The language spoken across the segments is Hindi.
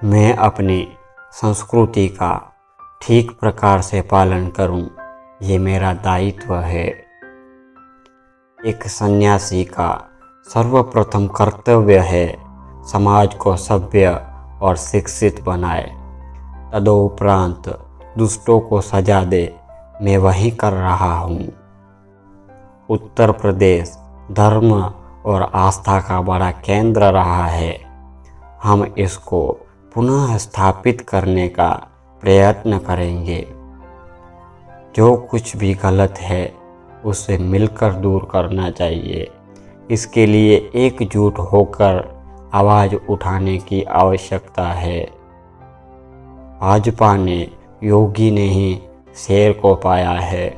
मैं अपनी संस्कृति का ठीक प्रकार से पालन करूं, ये मेरा दायित्व है। एक सन्यासी का सर्वप्रथम कर्तव्य है समाज को सभ्य और शिक्षित बनाए, तदुपरांत दुष्टों को सजा दे। मैं वही कर रहा हूँ। उत्तर प्रदेश धर्म और आस्था का बड़ा केंद्र रहा है। हम इसको पुनः स्थापित करने का प्रयत्न करेंगे। जो कुछ भी गलत है उसे मिलकर दूर करना चाहिए। इसके लिए एकजुट होकर आवाज़ उठाने की आवश्यकता है। भाजपा ने योगी ने ही शेर को पाया है,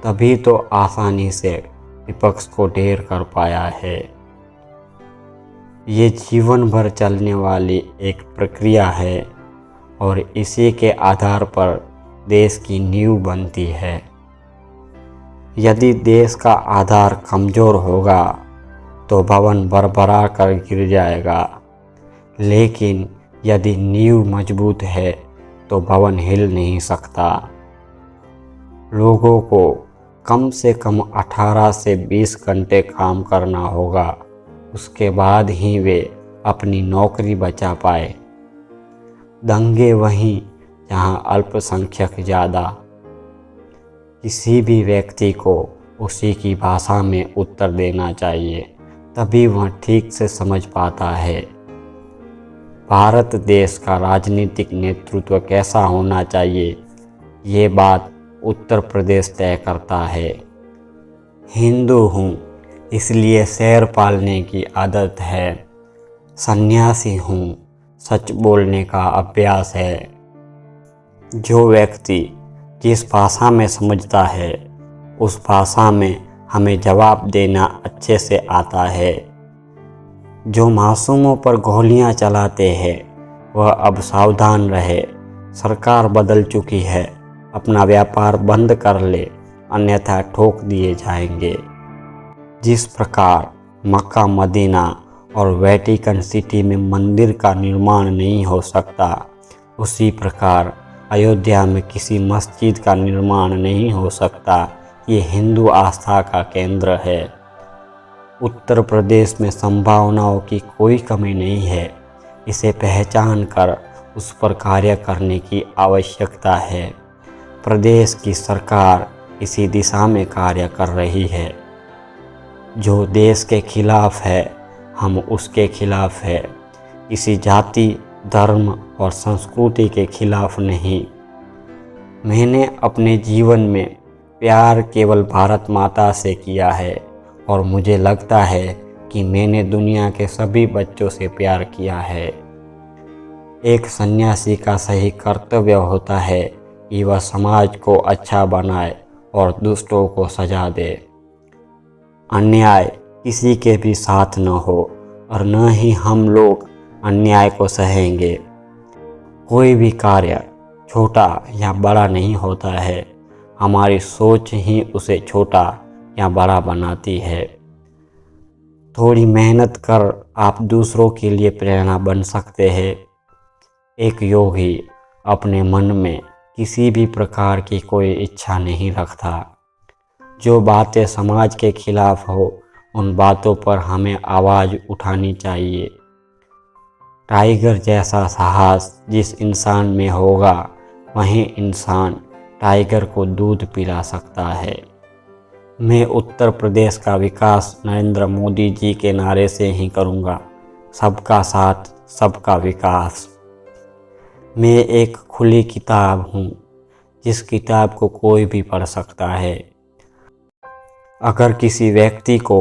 तभी तो आसानी से विपक्ष को ढेर कर पाया है। ये जीवन भर चलने वाली एक प्रक्रिया है और इसी के आधार पर देश की नींव बनती है। यदि देश का आधार कमज़ोर होगा तो भवन भरभरा कर गिर जाएगा, लेकिन यदि नींव मजबूत है तो भवन हिल नहीं सकता। लोगों को कम से कम 18 से 20 घंटे काम करना होगा, उसके बाद ही वे अपनी नौकरी बचा पाए। दंगे वहीं जहां अल्पसंख्यक ज़्यादा। किसी भी व्यक्ति को उसी की भाषा में उत्तर देना चाहिए, तभी वह ठीक से समझ पाता है। भारत देश का राजनीतिक नेतृत्व कैसा होना चाहिए, ये बात उत्तर प्रदेश तय करता है। हिंदू हूँ इसलिए शेर पालने की आदत है। सन्यासी हूँ, सच बोलने का अभ्यास है। जो व्यक्ति जिस भाषा में समझता है उस भाषा में हमें जवाब देना अच्छे से आता है। जो मासूमों पर गोलियां चलाते हैं वह अब सावधान रहे। सरकार बदल चुकी है, अपना व्यापार बंद कर ले, अन्यथा ठोक दिए जाएंगे। जिस प्रकार मक्का मदीना और वेटिकन सिटी में मंदिर का निर्माण नहीं हो सकता, उसी प्रकार अयोध्या में किसी मस्जिद का निर्माण नहीं हो सकता। ये हिंदू आस्था का केंद्र है। उत्तर प्रदेश में संभावनाओं की कोई कमी नहीं है। इसे पहचान कर उस पर कार्य करने की आवश्यकता है। प्रदेश की सरकार इसी दिशा में कार्य कर रही है। जो देश के खिलाफ है, हम उसके खिलाफ है। किसी जाति, धर्म और संस्कृति के खिलाफ नहीं। मैंने अपने जीवन में प्यार केवल भारत माता से किया है और मुझे लगता है कि मैंने दुनिया के सभी बच्चों से प्यार किया है। एक सन्यासी का सही कर्तव्य होता है कि वह समाज को अच्छा बनाए और दुष्टों को सजा दे। अन्याय किसी के भी साथ न हो और न ही हम लोग अन्याय को सहेंगे। कोई भी कार्य छोटा या बड़ा नहीं होता है, हमारी सोच ही उसे छोटा या बड़ा बनाती है। थोड़ी मेहनत कर आप दूसरों के लिए प्रेरणा बन सकते हैं। एक योगी अपने मन में किसी भी प्रकार की कोई इच्छा नहीं रखता। जो बातें समाज के खिलाफ हो, उन बातों पर हमें आवाज़ उठानी चाहिए। टाइगर जैसा साहस जिस इंसान में होगा, वही इंसान टाइगर को दूध पिला सकता है। मैं उत्तर प्रदेश का विकास नरेंद्र मोदी जी के नारे से ही करूँगा। सबका साथ, सबका विकास। मैं एक खुली किताब हूँ, जिस किताब को कोई भी पढ़ सकता है। अगर किसी व्यक्ति को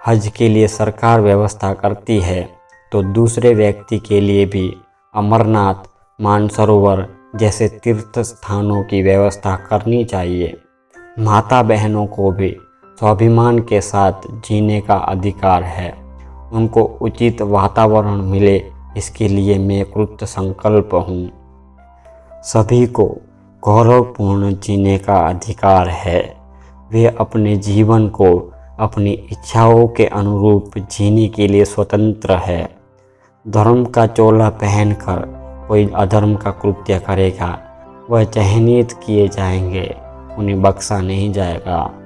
हज के लिए सरकार व्यवस्था करती है, तो दूसरे व्यक्ति के लिए भी अमरनाथ, मानसरोवर जैसे तीर्थ स्थानों की व्यवस्था करनी चाहिए। माता बहनों को भी स्वाभिमान के साथ जीने का अधिकार है। उनको उचित वातावरण मिले, इसके लिए मैं कृत संकल्प हूँ। सभी को गौरवपूर्ण जीने का अधिकार है। वे अपने जीवन को अपनी इच्छाओं के अनुरूप जीने के लिए स्वतंत्र है। धर्म का चोला पहनकर कोई अधर्म का कृत्य करेगा वह चयनित किए जाएंगे, उन्हें बख्शा नहीं जाएगा।